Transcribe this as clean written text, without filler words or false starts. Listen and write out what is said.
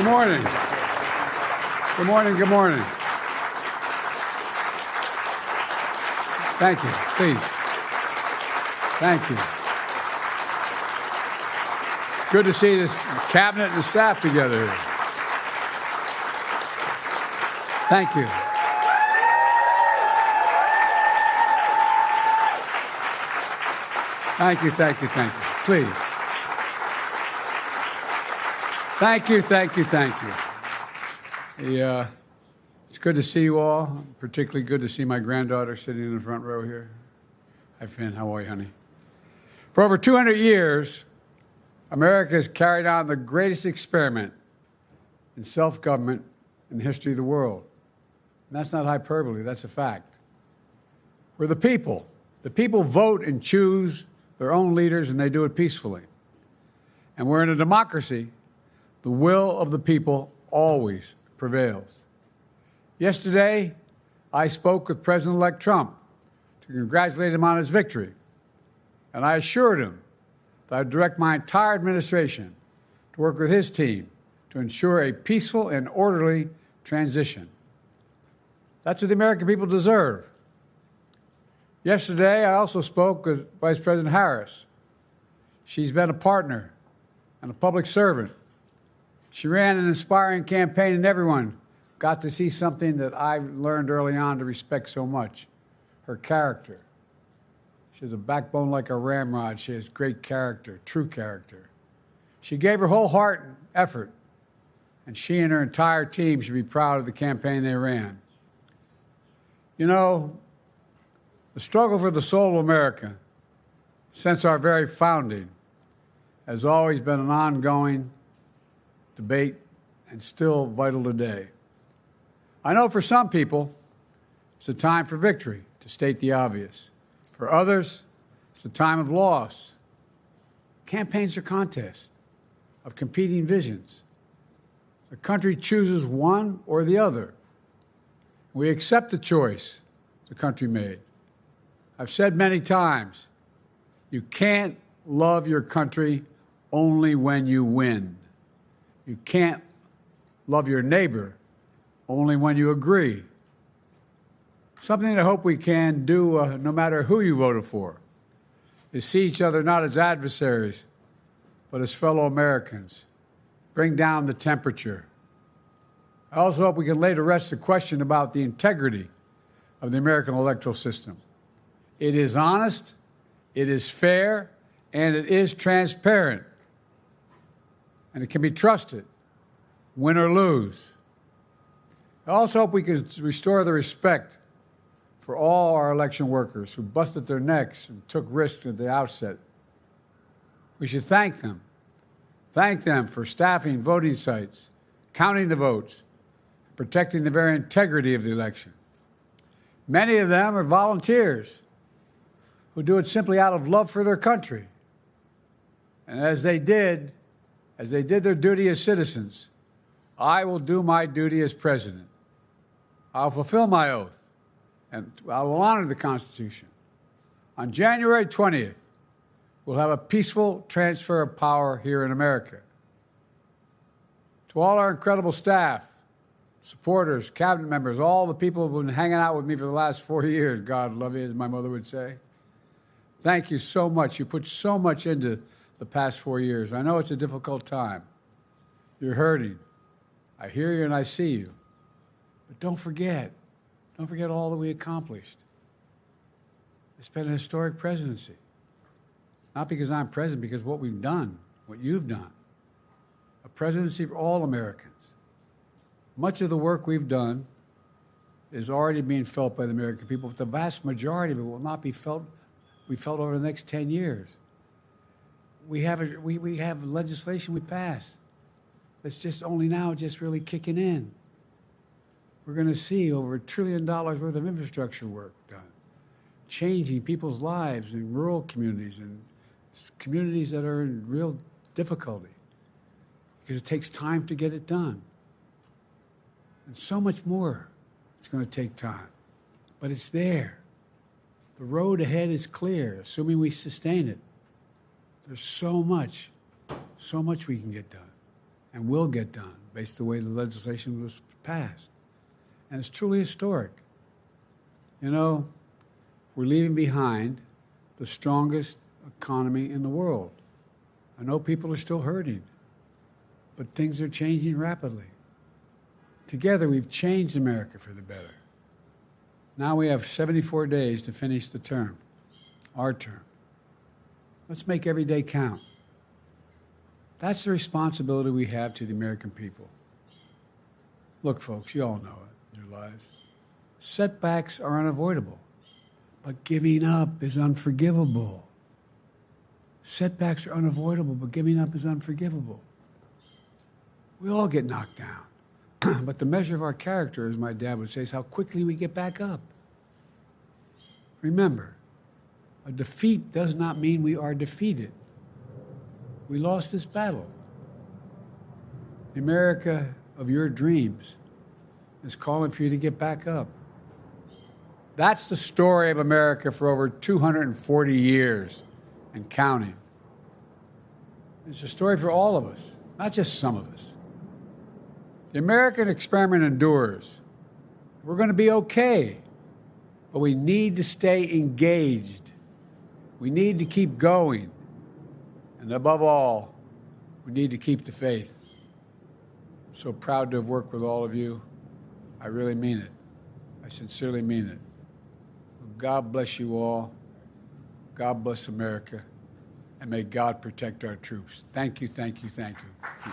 Good morning. Good morning. Good morning. Thank you. Please. Thank you. Good to see this cabinet and the staff together here. Thank you. Thank you, thank you, thank you. Please. Thank you, thank you, thank you. It's good to see you all. Particularly good to see my granddaughter sitting in the front row here. Hi, Finn. How are you, honey? For over 200 years, America has carried on the greatest experiment in self-government in the history of the world. And that's not hyperbole, that's a fact. We're the people. The people vote and choose their own leaders, and they do it peacefully. And we're in a democracy. The will of the people always prevails. Yesterday, I spoke with President-elect Trump to congratulate him on his victory. And I assured him that I'd direct my entire administration to work with his team to ensure a peaceful and orderly transition. That's what the American people deserve. Yesterday, I also spoke with Vice President Harris. She's been a partner and a public servant. She ran an inspiring campaign, and everyone got to see something that I learned early on to respect so much, her character. She has a backbone like a ramrod. She has great character, true character. She gave her whole heart and effort, and she and her entire team should be proud of the campaign they ran. You know, the struggle for the soul of America, since our very founding, has always been an ongoing debate and still vital today. I know for some people, it's a time for victory, to state the obvious. For others, it's a time of loss. Campaigns are contests of competing visions. The country chooses one or the other. We accept the choice the country made. I've said many times, you can't love your country only when you win. You can't love your neighbor only when you agree. Something I hope we can do, no matter who you voted for, is see each other not as adversaries, but as fellow Americans. Bring down the temperature. I also hope we can lay to rest the question about the integrity of the American electoral system. It is honest, it is fair, and it is transparent. And it can be trusted, win or lose. I also hope we can restore the respect for all our election workers who busted their necks and took risks at the outset. We should thank them. Thank them for staffing voting sites, counting the votes, protecting the very integrity of the election. Many of them are volunteers who do it simply out of love for their country. And as they did their duty as citizens, I will do my duty as president. I'll fulfill my oath, and I will honor the Constitution. On January 20th, we'll have a peaceful transfer of power here in America. To all our incredible staff, supporters, cabinet members, all the people who've been hanging out with me for the last 4 years, God love you, as my mother would say. Thank you so much. You put so much into the past 4 years. I know it's a difficult time. You're hurting. I hear you and I see you. But don't forget all that we accomplished. It's been a historic presidency. Not because I'm president, because what we've done, what you've done. A presidency for all Americans. Much of the work we've done is already being felt by the American people, but the vast majority of it will not be felt over the next 10 years. We have legislation we passed that's just only now just really kicking in. We're going to see over $1 trillion worth of infrastructure work done, changing people's lives in rural communities and communities that are in real difficulty because it takes time to get it done. And so much more it's going to take time, but it's there. The road ahead is clear, assuming we sustain it. There's so much we can get done and will get done. based on the way the legislation was passed. And it's truly historic. You know, we're leaving behind the strongest economy in the world. I know people are still hurting, but things are changing rapidly. Together, we've changed America for the better. Now we have 74 days to finish the term, our term. Let's make every day count. That's the responsibility we have to the American people. Look, folks, you all know it in your lives. Setbacks are unavoidable, but giving up is unforgivable. Setbacks are unavoidable, but giving up is unforgivable. We all get knocked down. But the measure of our character, as my dad would say, is how quickly we get back up. Remember, a defeat does not mean we are defeated. We lost this battle. The America of your dreams is calling for you to get back up. That's the story of America for over 240 years and counting. It's a story for all of us, not just some of us. The American experiment endures. We're going to be okay, but we need to stay engaged. We need to keep going. And above all, we need to keep the faith. I'm so proud to have worked with all of you. I really mean it. I sincerely mean it. God bless you all. God bless America. And may God protect our troops. Thank you, thank you, thank you.